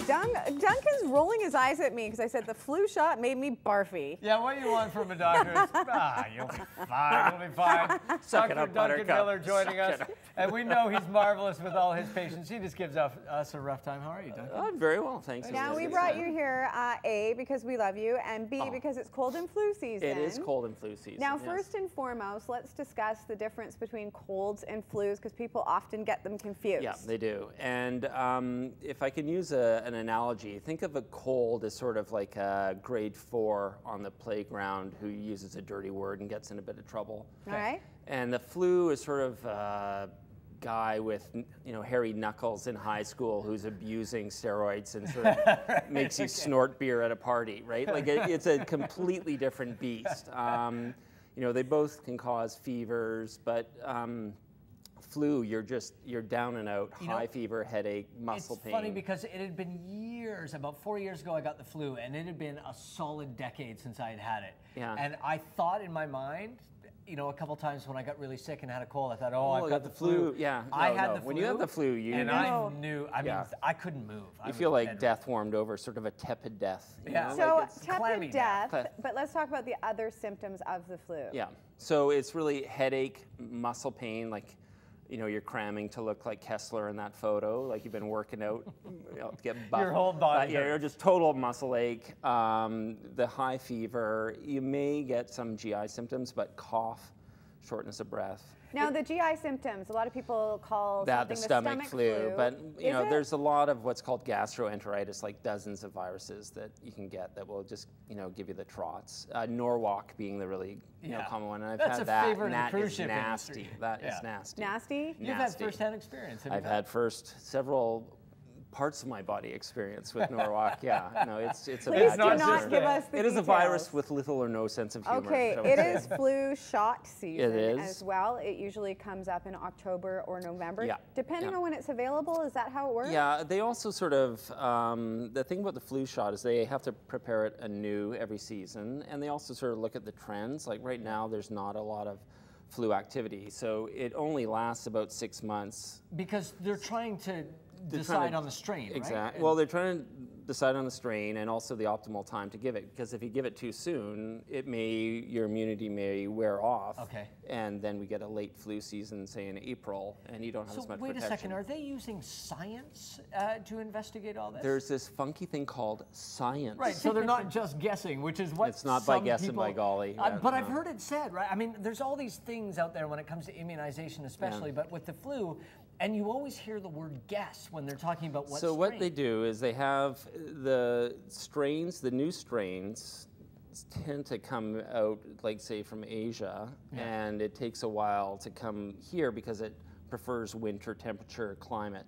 Duncan's rolling his eyes at me because I said the flu shot made me barfy. Yeah, what do you want from a doctor? You'll be fine, you'll be fine. Dr. Duncan Millar joining us. And we know he's marvelous with all his patients. He just gives us a rough time. How are you, Duncan? Oh, very well, thanks. Now, we brought you here, A, because we love you, and B, because it's cold and flu season. It is cold and flu season. Now, first and foremost, let's discuss the difference between colds and flus, because people often get them confused. Yeah, they do. And if I can use an analogy, think of a cold as sort of like a grade 4 on the playground who uses a dirty word and gets in a bit of trouble. All right. And the flu is sort of a guy with, hairy knuckles in high school who's abusing steroids and sort of makes you snort beer at a party, right? Like it's a completely different beast. They both can cause fevers, but flu, you're down and out, high fever, headache, muscle pain. It's funny because it had been years, about 4 years ago I got the flu, and it had been a solid decade since I had had it. Yeah. And I thought in my mind, a couple times when I got really sick and had a cold, I thought, I've got the flu. Yeah, I had the flu. When you have the flu, I knew, I couldn't move. You feel like death warmed over, sort of a tepid death. Yeah. So like tepid death, but let's talk about the other symptoms of the flu. Yeah, so it's really headache, muscle pain, like, you're cramming to look like Kessler in that photo, like you've been working out, to get buff. Your whole body. You're just total muscle ache, the high fever. You may get some GI symptoms, but cough, shortness of breath. Now, the GI symptoms, a lot of people call that something the stomach flu, but there's a lot of what's called gastroenteritis, like dozens of viruses that you can get that will just give you the trots. Norwalk being the really common one, and I've had that, and that is nasty. That is nasty. Nasty? You've had first-hand experience. I've had several parts of my body experience with Norwalk. It's a Please bad do not give us the It is a details. Virus with little or no sense of humor. Okay, it is flu shot season It is. as well. It usually comes up in October or November. Yeah. Depending on when it's available, is that how it works? Yeah, they also sort of, the thing about the flu shot is they have to prepare it anew every season, and they also sort of look at the trends. Like right now, there's not a lot of flu activity, so it only lasts about 6 months. Because they're trying to decide on the strain, right? Exactly. Well, they're trying to decide on the strain and also the optimal time to give it. Because if you give it too soon, your immunity may wear off. Okay. And then we get a late flu season, say in April, and you don't have as much protection. Wait a second, are they using science to investigate all this? There's this funky thing called science. Right, so they're not just guessing, which is what it's not by guessing, by golly. But I've heard it said, right? I mean, there's all these things out there when it comes to immunization especially, but with the flu, and you always hear the word guess when they're talking about what strain. What they do is they have the strains, the new strains tend to come out, like say from Asia, and it takes a while to come here because it prefers winter temperature climate.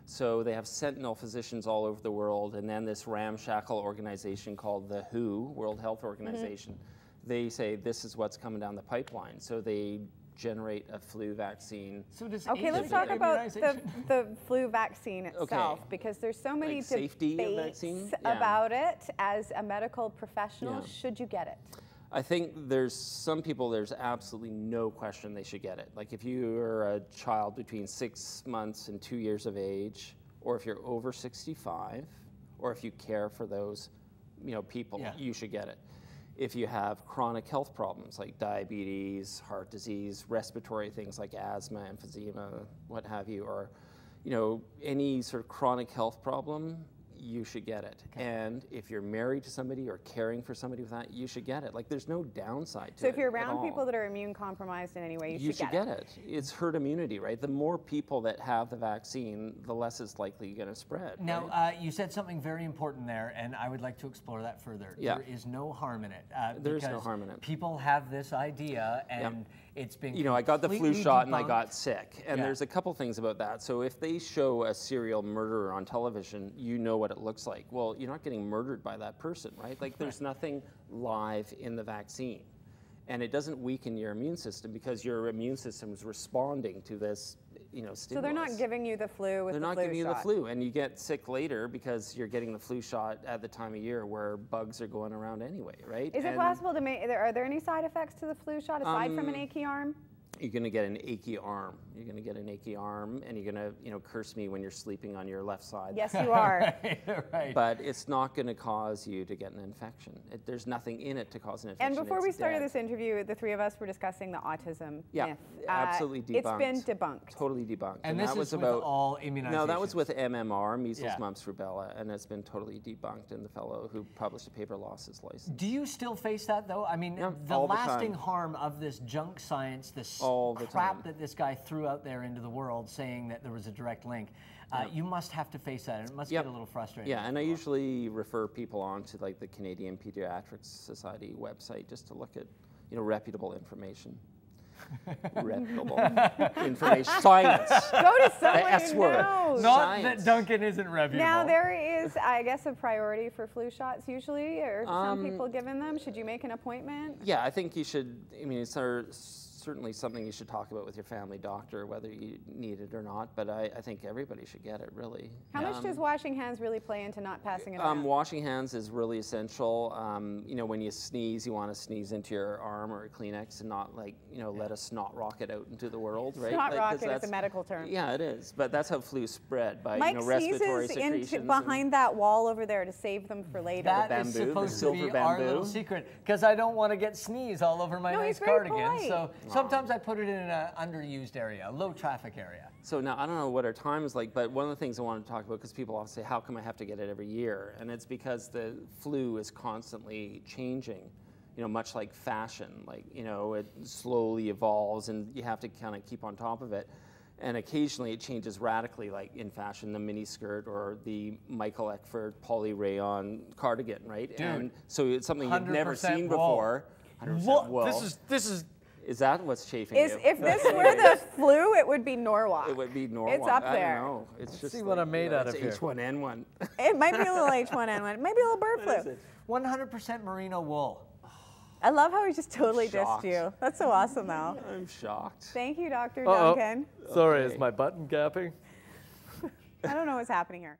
So they have sentinel physicians all over the world, and then this ramshackle organization called the WHO, World Health Organization, they say this is what's coming down the pipeline. So they generate a flu vaccine. So does let's talk about the flu vaccine itself, because there's so many debates about it. As a medical professional, should you get it? I think there's some people, there's absolutely no question they should get it. Like if you're a child between 6 months and 2 years of age, or if you're over 65, or if you care for those people, you should get it. If you have chronic health problems like diabetes, heart disease, respiratory things like asthma, emphysema, what have you, or any sort of chronic health problem, you should get it. Okay. And if you're married to somebody or caring for somebody with that, you should get it. Like there's no downside to it. So if you're around people that are immune compromised in any way, you should get it. It's herd immunity, right? The more people that have the vaccine, the less it's likely going to spread. Now, you said something very important there, and I would like to explore that further. Yeah. There is no harm in it. There is no harm in it. People have this idea, and it's been I got the flu shot and I debunked. got sick. And there's a couple things about that. So if they show a serial murderer on television, you know what it looks like. Well, you're not getting murdered by that person, right? Like there's nothing live in the vaccine. And it doesn't weaken your immune system because your immune system is responding to this, stimulus. So they're not giving you the flu with the flu shot. They're not giving you the flu, and you get sick later because you're getting the flu shot at the time of year where bugs are going around anyway, right? Is it possible to make, are there any side effects to the flu shot aside from an achy arm? you're going to get an achy arm. You're going to get an achy arm, and you're going to, curse me when you're sleeping on your left side. Yes, you are. Right. But it's not going to cause you to get an infection. There's nothing in it to cause an infection. And before we started this interview, the three of us were discussing the autism myth. Absolutely debunked. It's been debunked. Totally debunked. And this that was is about with all immunizations. No, that was with MMR, measles, mumps, rubella, and it's been totally debunked. And the fellow who published the paper lost his license. Do you still face that though? I mean, the lasting harm of this junk science, this crap that this guy threw out there into the world, saying that there was a direct link. You must have to face that, and it must get a little frustrating. Yeah, and I usually refer people on to like the Canadian Pediatrics Society website just to look at, reputable information. Reputable information. Science. Go to someone S who word. knows. Not Science. that Duncan isn't reputable. Now there is, I guess, a priority for flu shots usually, or some people given them. Should you make an appointment? Yeah, I think you should. I mean, it's certainly something you should talk about with your family doctor, whether you need it or not. But I think everybody should get it, really. How much does washing hands really play into not passing it around? Washing hands is really essential. When you sneeze, you want to sneeze into your arm or a Kleenex and not let a snot rocket out into the world, right? Snot rocket is a medical term. Yeah, it is. But that's how flu spread by Mike respiratory sneezes secretions. Behind that wall over there to save them for later. That is supposed to be our little secret, because I don't want to get sneeze all over my nice cardigan. So sometimes I put it in an underused area, a low traffic area. So now, I don't know what our time is like, but one of the things I wanted to talk about, because people often say, how come I have to get it every year? And it's because the flu is constantly changing, much like fashion. Like, it slowly evolves and you have to kind of keep on top of it. And occasionally it changes radically, like in fashion, the mini skirt or the Michael Eckford poly rayon cardigan, right? Dude, and so it's something you've never seen before. 100% wool. This is. Is that what's chafing you? If this were the flu, it would be Norwalk. It would be Norwalk. It's up there. I don't know. It's just see what I'm made out of here. H1N1. It might be a little H1N1. Maybe a little bird flu. 100% merino wool. I love how he just totally dissed you. That's so awesome, though. I'm shocked. Thank you, Dr. Duncan. Sorry, is my button gapping? I don't know what's happening here.